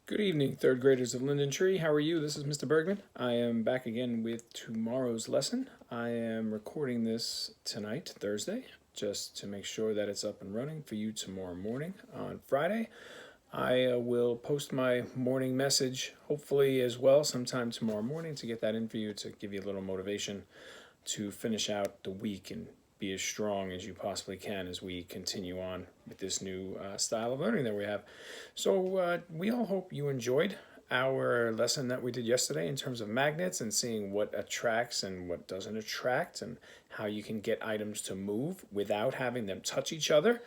Good evening, third graders of Linden Tree. How are you? This is Mr. Bergman. I am back again with tomorrow's lesson. I am recording this tonight, Thursday, just to make sure that it's up and running for you tomorrow morning on Friday. I will post my morning message, hopefully as well, sometime tomorrow morning to get that in for you, to give you a little motivation to finish out the week and be as strong as you possibly can as we continue on with this new style of learning that we have. So we all hope you enjoyed our lesson that we did yesterday in terms of magnets and seeing what attracts and what doesn't attract and how you can get items to move without having them touch each other.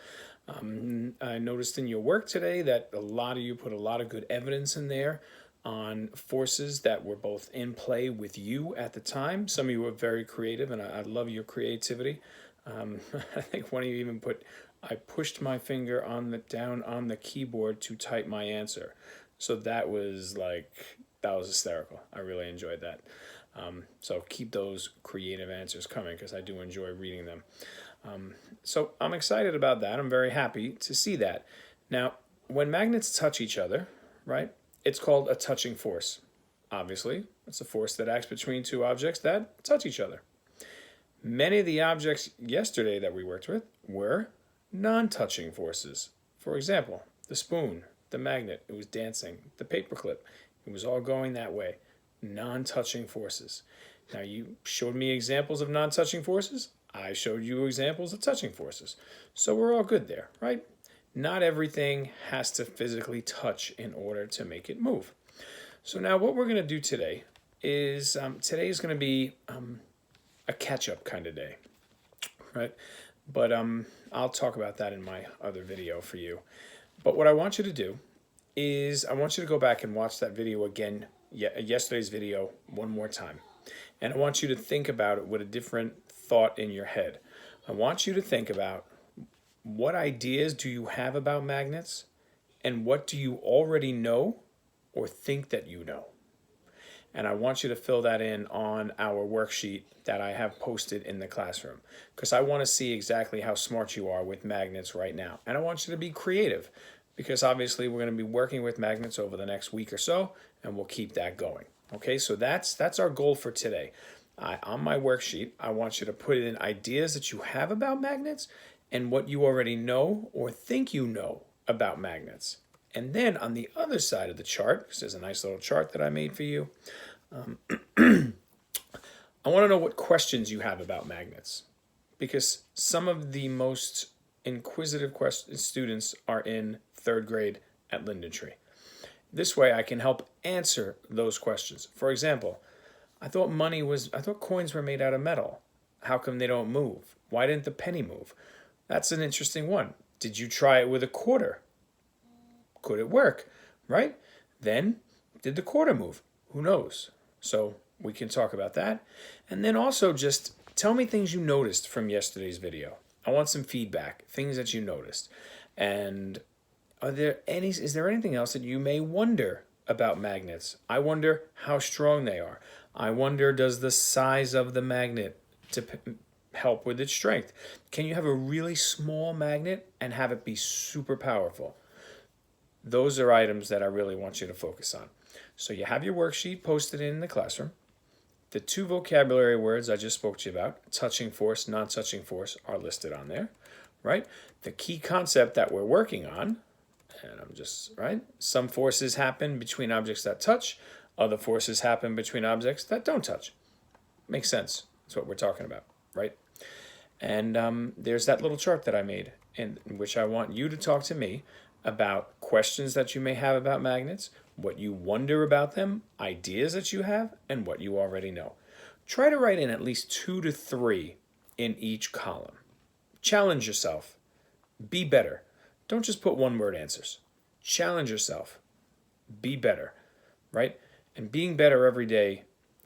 I noticed in your work today that a lot of you put a lot of good evidence in there on forces that were both in play with you at the time. Some of you were very creative, and I love your creativity. I think one of you even put, I pushed my finger down on the keyboard to type my answer. So that was hysterical. I really enjoyed that. So keep those creative answers coming because I do enjoy reading them. So I'm excited about that. I'm very happy to see that. Now, when magnets touch each other, right, it's called a touching force. Obviously, it's a force that acts between two objects that touch each other. Many of the objects yesterday that we worked with were non-touching forces. For example, the spoon, the magnet, it was dancing, the paperclip, it was all going that way. Non-touching forces. Now, you showed me examples of non-touching forces. I showed you examples of touching forces. So we're all good there, right? Not everything has to physically touch in order to make it move. So now what we're going to do today is, today is going to be a catch-up kind of day, right? But I'll talk about that in my other video for you. But what I want you to do is I want you to go back and watch that video again, yesterday's video, one more time. And I want you to think about it with a different thought in your head. I want you to think about what ideas do you have about magnets and what do you already know or think that you know. And I want you to fill that in on our worksheet that I have posted in the classroom because I want to see exactly how smart you are with magnets right now. And I want you to be creative because obviously we're going to be working with magnets over the next week or so, and we'll keep that going. Okay, so that's our goal for today. On my worksheet, I want you to put in ideas that you have about magnets and what you already know or think you know about magnets. And then on the other side of the chart, because there's a nice little chart that I made for you, I want to know what questions you have about magnets. Because some of the most inquisitive students are in third grade at Linden Tree. This way I can help answer those questions. For example, I thought coins were made out of metal. How come they don't move? Why didn't the penny move? That's an interesting one. Did you try it with a quarter? Could it work? Right? Then, did the quarter move? Who knows? So we can talk about that. And then also just tell me things you noticed from yesterday's video. I want some feedback, things that you noticed. And is there anything else that you may wonder about magnets? I wonder how strong they are. I wonder, does the size of the magnet help with its strength? Can you have a really small magnet and have it be super powerful? Those are items that I really want you to focus on. So you have your worksheet posted in the classroom. The two vocabulary words I just spoke to you about, touching force, non-touching force, are listed on there, right? The key concept that we're working on, and some forces happen between objects that touch, other forces happen between objects that don't touch. Makes sense. That's what we're talking about, right? And there's that little chart that I made in which I want you to talk to me about questions that you may have about magnets, what you wonder about them, ideas that you have, and what you already know. Try to write in at least 2 to 3 in each column. Challenge yourself. Be better. Don't just put one-word answers. Challenge yourself. Be better, right? And being better every day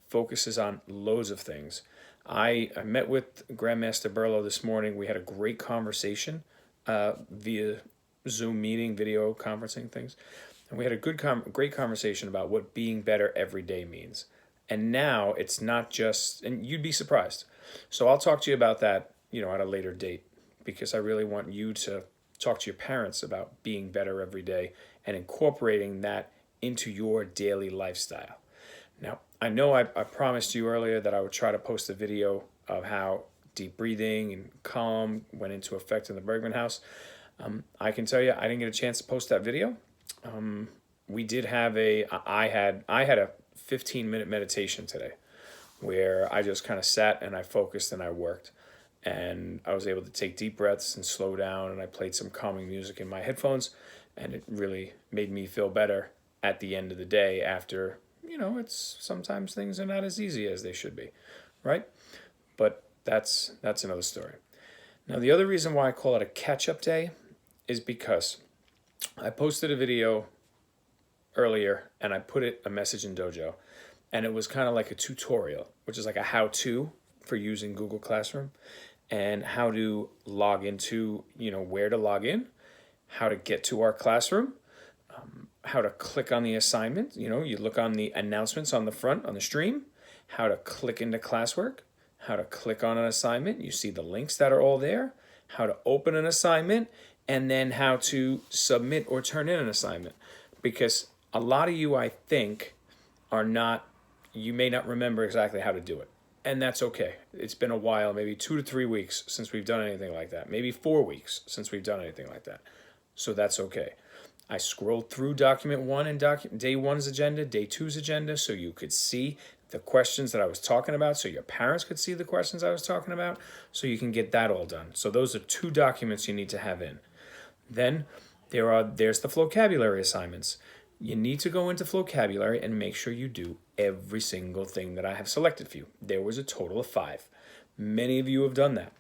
focuses on loads of things. I met with Grandmaster Burlow this morning. We had a great conversation via Zoom meeting, video conferencing things. And we had a great conversation about what being better every day means. And now it's not just, and you'd be surprised. So I'll talk to you about that, at a later date, because I really want you to talk to your parents about being better every day and incorporating that into your daily lifestyle. Now, I know I promised you earlier that I would try to post a video of how deep breathing and calm went into effect in the Bergman house. I can tell you, I didn't get a chance to post that video. We did have I had a 15-minute meditation today where I just kind of sat and I focused and I worked. And I was able to take deep breaths and slow down, and I played some calming music in my headphones, and it really made me feel better at the end of the day after, it's sometimes things are not as easy as they should be, right? But that's another story. Now, the other reason why I call it a catch-up day is because I posted a video earlier and I put a message in Dojo, and it was kind of like a tutorial, which is like a how-to for using Google Classroom and how to log into, where to log in, how to get to our classroom, how to click on the assignment. You look on the announcements on the front on the stream, how to click into classwork, how to click on an assignment. You see the links that are all there, how to open an assignment, and then how to submit or turn in an assignment. Because a lot of you, I think, you may not remember exactly how to do it. And that's okay. It's been a while, maybe 2 to 3 weeks since we've done anything like that. Maybe 4 weeks since we've done anything like that. So that's okay. I scrolled through document 1 and day 1's agenda, day 2's agenda, so you could see the questions that I was talking about, so your parents could see the questions I was talking about, so you can get that all done. So those are 2 documents you need to have in. Then there's the vocabulary assignments. You need to go into vocabulary and make sure you do every single thing that I have selected for you. There was a total of 5. Many of you have done that,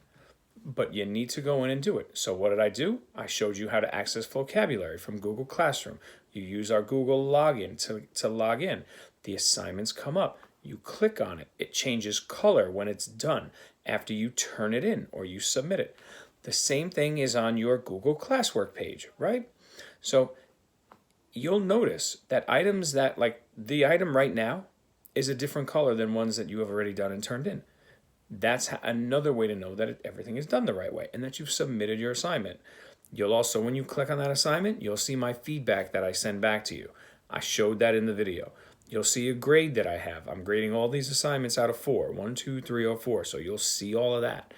but you need to go in and do it. So what did I do? I showed you how to access vocabulary from Google Classroom. You use our Google login to log in. The assignments come up. You click on it. It changes color when it's done after you turn it in or you submit it. The same thing is on your Google Classwork page, right? So you'll notice that items that, like the item right now, is a different color than ones that you have already done and turned in. That's another way to know that everything is done the right way and that you've submitted your assignment. You'll also, when you click on that assignment, you'll see my feedback that I send back to you. I showed that in the video. You'll see a grade that I have. I'm grading all these assignments out of 4, 1, 2, 3, or 4. So you'll see all of that.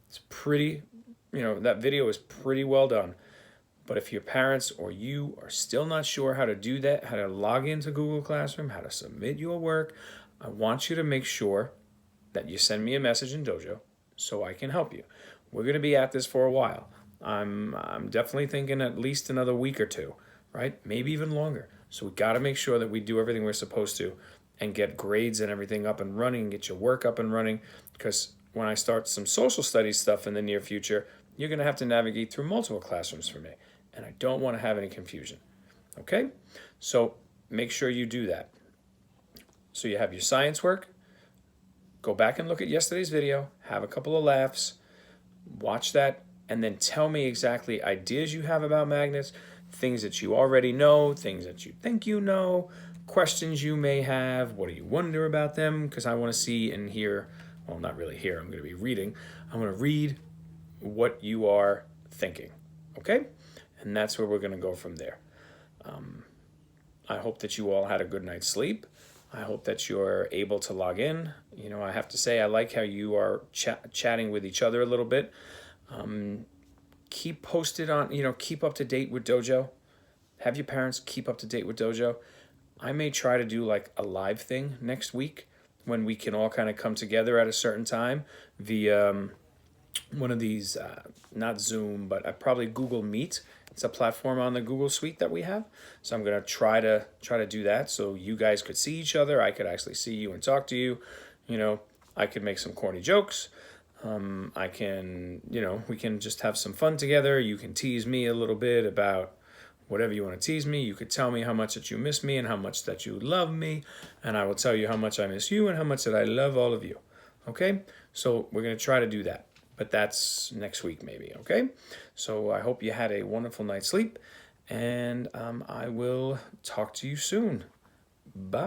It's pretty, that video is pretty well done. But if your parents or you are still not sure how to do that, how to log into Google Classroom, how to submit your work, I want you to make sure that you send me a message in Dojo so I can help you. We're going to be at this for a while. I'm definitely thinking at least another week or 2, right? Maybe even longer. So we got to make sure that we do everything we're supposed to and get grades and everything up and running, get your work up and running, because when I start some social studies stuff in the near future, you're going to have to navigate through multiple classrooms for me. And I don't want to have any confusion. Okay? So make sure you do that. So you have your science work. Go back and look at yesterday's video. Have a couple of laughs. Watch that. And then tell me exactly ideas you have about magnets, things that you already know, things that you think you know, questions you may have. What do you wonder about them? Because I want to see and hear. Well, not really hear. I'm going to be reading. I'm going to read what you are thinking. Okay? And that's where we're going to go from there. I hope that you all had a good night's sleep. I hope that you're able to log in. I have to say, I like how you are chatting with each other a little bit. Keep posted on, keep up to date with Dojo. Have your parents keep up to date with Dojo. I may try to do like a live thing next week when we can all kind of come together at a certain time via one of these, not Zoom, but probably Google Meet. It's a platform on the Google Suite that we have. So I'm going to try to do that so you guys could see each other. I could actually see you and talk to you. I could make some corny jokes. I can, we can just have some fun together. You can tease me a little bit about whatever you want to tease me. You could tell me how much that you miss me and how much that you love me. And I will tell you how much I miss you and how much that I love all of you. Okay? So we're going to try to do that. But that's next week maybe, okay? So I hope you had a wonderful night's sleep, and I will talk to you soon. Bye.